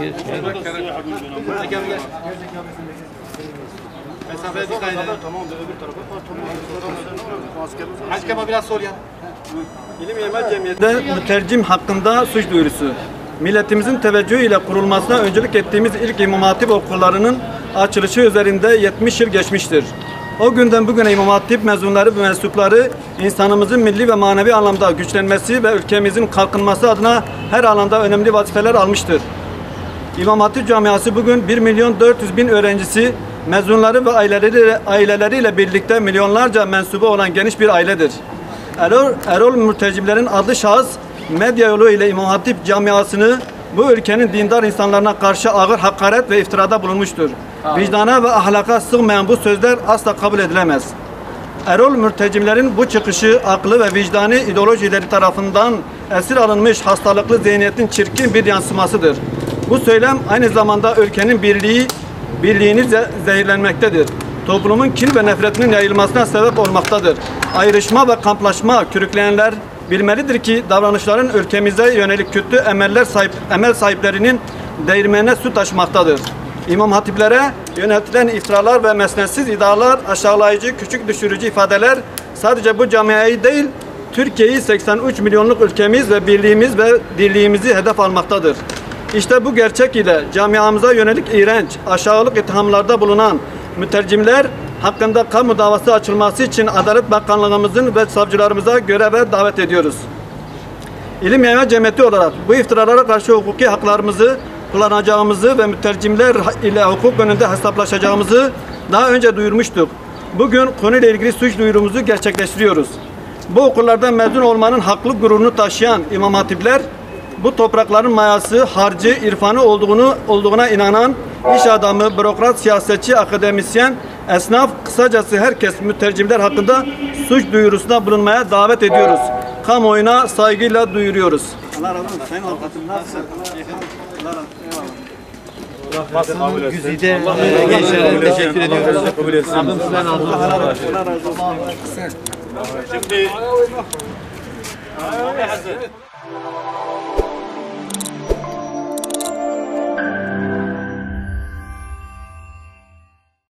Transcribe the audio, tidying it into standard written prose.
Mesafeye dikkat edin. Tamam, öbür tarafa. Hakem biraz sor ya. İlim Yayma Cemiyeti'nde mütercim hakkında suç duyurusu. Milletimizin teveccühüyle kurulmasına öncülük ettiğimiz ilk İmam Hatip okullarının açılışı üzerinde 70 yıl geçmiştir. O günden bugüne İmam Hatip mezunları ve mensupları insanımızın milli ve manevi anlamda güçlenmesi ve ülkemizin kalkınması adına her alanda önemli vazifeler almıştır. İmam Hatip camiası bugün 1.400.000 öğrencisi, mezunları ve aileleriyle birlikte milyonlarca mensubu olan geniş bir ailedir. Erol Mürtecimlerin adlı şahıs medya yolu ile İmam Hatip camiasını bu ülkenin dindar insanlarına karşı ağır hakaret ve iftirada bulunmuştur. Vicdana ve ahlaka sığmayan bu sözler asla kabul edilemez. Erol Mürtecimlerin bu çıkışı aklı ve vicdani ideolojileri tarafından esir alınmış hastalıklı zihniyetin çirkin bir yansımasıdır. Bu söylem aynı zamanda ülkenin birliğini zehirlenmektedir. Toplumun kin ve nefretinin yayılmasına sebep olmaktadır. Ayrışma ve kamplaşma körükleyenler bilmelidir ki davranışların ülkemize yönelik kötü emel sahiplerinin değirmenine su taşımaktadır. İmam hatiplere yönetilen iftiralar ve mesnetsiz iddialar, aşağılayıcı, küçük düşürücü ifadeler sadece bu camiayı değil, Türkiye'yi 83 milyonluk ülkemiz ve dirliğimizi hedef almaktadır. İşte bu gerçek ile camiamıza yönelik iğrenç, aşağılık ithamlarda bulunan mütercimler hakkında kamu davası açılması için Adalet Bakanlığımızın ve savcılarımıza göreve davet ediyoruz. İlim Yayma Cemiyeti olarak bu iftiralara karşı hukuki haklarımızı kullanacağımızı ve mütercimler ile hukuk önünde hesaplaşacağımızı daha önce duyurmuştuk. Bugün konuyla ilgili suç duyurumuzu gerçekleştiriyoruz. Bu okullardan mezun olmanın haklı gururunu taşıyan İmam Hatipler, bu toprakların mayası, harcı, irfanı olduğuna inanan iş adamı, bürokrat, siyasetçi, akademisyen, esnaf, kısacası herkes mütercimler hakkında suç duyurusuna bulunmaya davet ediyoruz. Kamuoyuna saygıyla duyuruyoruz. Allah razı olsun. Sayın avukatım, nasılsın? Basının güzide gençlere teşekkür ediyoruz. Abim sizden aldım. Allah razı olsun. Şimdi